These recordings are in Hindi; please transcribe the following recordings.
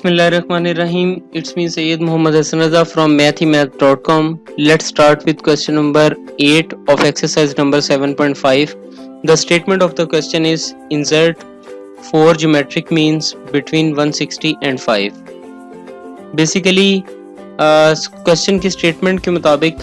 Bismillahirrahmanirrahim. It's me Sayyid Muhammad Hassan Raza from mathemath.com. Let's start with question number 8 of exercise number 7.5. The statement of the question is insert 4 geometric means between 160 and 5. Basically question की स्टेटमेंट के मुताबिक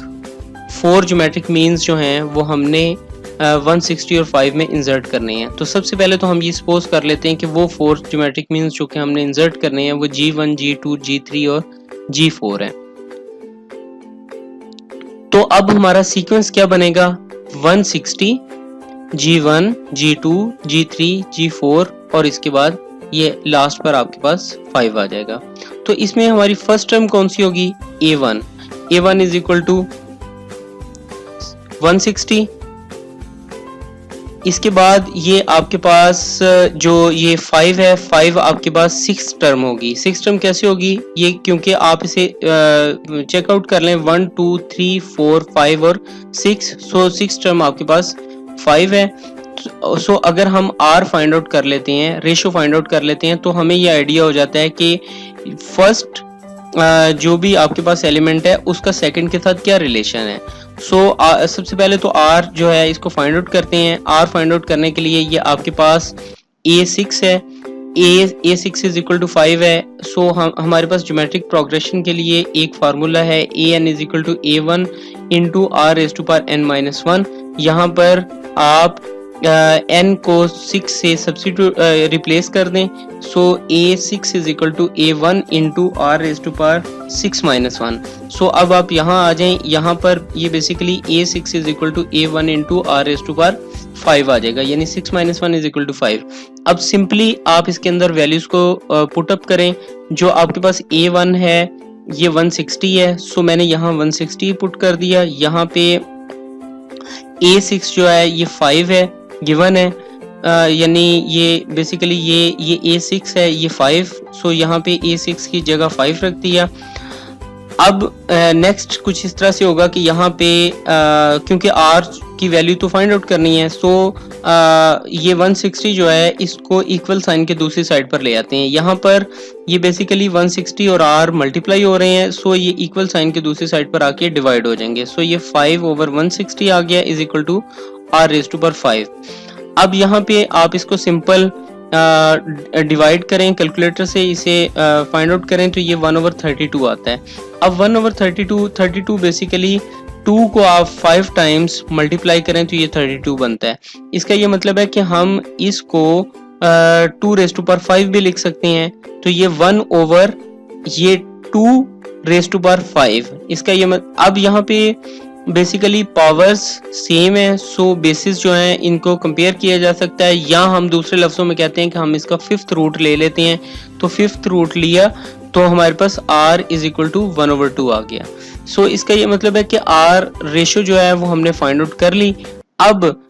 4 ज्योमेट्रिक मीन्स जो हैं वो हमने 160 और 5 में इंसर्ट करने हैं। तो सबसे पहले तो हम ये सपोज कर लेते हैं कि वो 4 ज्योमेट्रिक मीन्स जो कि हमने इंसर्ट करने हैं वो G1, G2, G3 और G4 हैं। तो अब हमारा सीक्वेंस क्या बनेगा? 160, G1, G2, G3, G4 और इसके बाद ये लास्ट पर आपके पास 5 आ जाएगा। तो इसमें हमारी फर्स्ट टर्म कौन सी होगी? A1 is equal to 160। इसके बाद ये आपके पास जो ये 5 है, 5 आपके पास 6 टर्म होगी। 6 टर्म कैसे होगी? ये क्योंकि आप इसे चेकआउट कर लें 1 2 3 4 5 और 6, सो 6 टर्म आपके पास 5 है। सो अगर हम R फाइंड आउट कर लेते हैं, रेशो फाइंड आउट कर लेते हैं, तो हमें ये आइडिया हो जाता है कि फर्स्ट जो भी आपके पास एलिमेंट है उसका सेकंड के साथ क्या रिलेशन है। सो सबसे पहले तो R जो है इसको फाइंड आउट करते हैं। R फाइंड आउट करने के लिए ये आपके पास A6 है, A6 इज इक्वल टू 5 है। सो हमारे पास ज्योमेट्रिक प्रोग्रेशन के लिए एक फार्मूला है AN is equal to A1 into R raise to power n-1। यहाँ पर आप n को 6 से सब्स्टिट्यूट रिप्लेस कर दें। So A6 is equal to A1 into R raise to power 6-1। So अब आप यहाँ आ जाएं, यहाँ पर ये basically A6 is equal to A1 into R raise to power 5 आ जाएगा, यानी 6-1 इज इक्वल टू 5। अब सिंपली आप इसके अंदर वैल्यूज को पुट अप करें। जो आपके पास A1 है ये 160 है, सो मैंने यहाँ 160 पुट कर दिया। यहाँ पे A6 जो है ये 5 है, गिवन है, यानी ये बेसिकली ये A6 है, ये 5। सो यहाँ पे A6 की जगह 5 रख दिया। अब नेक्स्ट कुछ इस तरह से होगा कि यहाँ पे क्योंकि R की वैल्यू तो फाइंड आउट करनी है, सो ये 160 जो है इसको इक्वल साइन के दूसरी साइड पर ले आते हैं। यहाँ पर ये बेसिकली 160 और R मल्टीप्लाई हो रहे हैं, सो ये इक्वल साइन के दूसरी साइड पर आके डिवाइड हो जाएंगे। सो ये 5 ओवर 160 आ गया is equal to R raise to power 5। अब यहाँ पे आप इसको सिंपल डिवाइड करें कैलकुलेटर से, इसे फाइंड आउट करें तो ये 1/32 आता है। अब 1/32 बेसिकली 2 को आप 5 टाइम्स मल्टीप्लाई करें तो ये 32 बनता है। इसका ये मतलब है कि हम इसको 2 रेज़ टू पावर 5 भी लिख सकते हैं। तो ये 1/2 रेज़ टू पावर 5। इसका ये अब यहाँ पे बेसिकली पावर्स सेम है, सो बेसिस जो है इनको कंपेयर किया जा सकता है, या हम दूसरे लफ्जों में कहते हैं कि हम इसका 5th रूट ले लेते हैं। तो 5th रूट लिया तो हमारे पास R इज इक्वल टू 1/2 आ गया। सो इसका ये मतलब है कि R रेशो जो है वो हमने फाइंड आउट कर ली। अब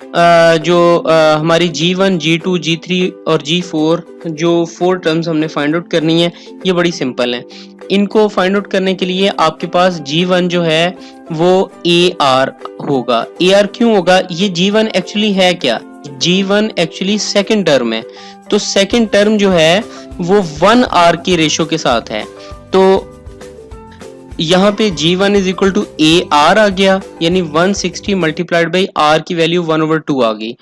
जो हमारी G1, G2, G3 और G4 जो 4 टर्म्स हमने फाइंड आउट करनी है ये बड़ी सिंपल है। इनको फाइंड आउट करने के लिए आपके पास G1 जो है वो AR होगा। AR क्यों होगा? ये G1 एक्चुअली है क्या? G1 एक्चुअली सेकंड टर्म है। तो सेकंड टर्म जो है वो 1R के रेशो के साथ है। तो यहाँ पे G1 is equal to AR आ गया, यानी 160 मल्टीप्लाइड बाई R की वैल्यू 1/2 आ गई।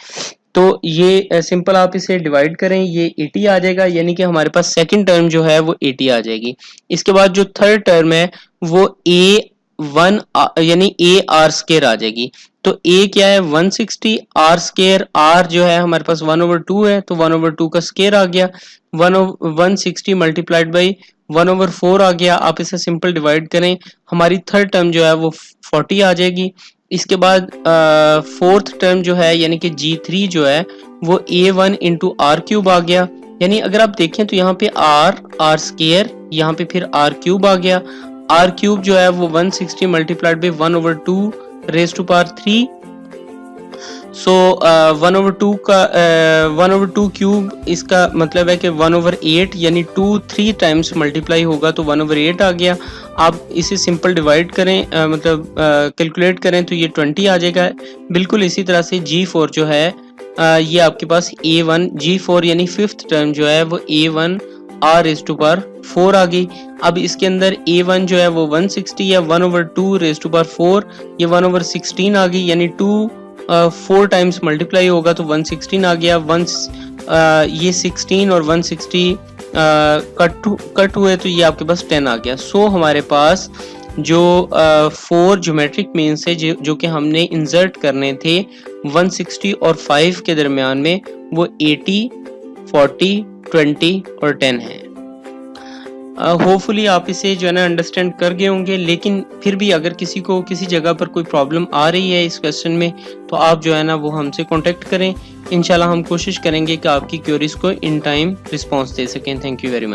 तो ये सिंपल आप इसे डिवाइड करें, ये 80 आ जाएगा, यानी कि हमारे पास सेकंड टर्म जो है वो 80 आ जाएगी। इसके बाद जो थर्ड टर्म है वो A1 यानी AR स्क्वायर आ जाएगी। तो A क्या है? 160, R स्क्वायर, R जो है हमारे पास 1/2 है, तो 1/2 का स्क्वायर आ गया। 160 मल्टीप्लाइड बाई 1/4 आ गया। आप इसे सिंपल डिवाइड करें, हमारी थर्ड टर्म जो है वो 40 आ जाएगी। इसके बाद फोर्थ टर्म जो है यानी कि G3 जो है वो A1 इंटू R क्यूब आ गया। यानी अगर आप देखें तो यहाँ पे R स्क्वायर, यहाँ पे फिर R क्यूब आ गया। R क्यूब जो है वो 160 multiplied by 1/2 raise to power 3। So 1/2 cube, इसका मतलब है कि 1/8 यानी 3 टाइम्स मल्टीप्लाई होगा तो 1/8 आ गया। आप इसे सिंपल डिवाइड करें, मतलब कैलकुलेट करें तो ये 20 आ जाएगा। बिल्कुल इसी तरह से G4 जो है ये आपके पास A1 G4 यानी 5th टर्म जो है वो A1 r raise to power 4 आ गई। अब इसके अंदर a1 जो है वो 160 है, 1/2 रेज टू पावर 4, ये 1/16 आ गई, यानी 2 4 टाइम्स मल्टीप्लाई होगा तो 116 आ गया। ये 16 और 160 कट हुए तो ये आपके पास 10 आ गया। सो हमारे पास जो 4 ज्योमेट्रिक मीन्स है जो कि हमने इंसर्ट करने थे 160 और 5 के दरमियान में, वो 80, 40, 20 और 10 है। होपफुली आप इसे जो है ना अंडरस्टैंड कर गए होंगे, लेकिन फिर भी अगर किसी को किसी जगह पर कोई प्रॉब्लम आ रही है इस क्वेश्चन में तो आप जो है ना वो हमसे कांटेक्ट करें। इंशाल्लाह हम कोशिश करेंगे कि आपकी क्वेरीज को इन टाइम रिस्पॉन्स दे सकें। Thank you very much.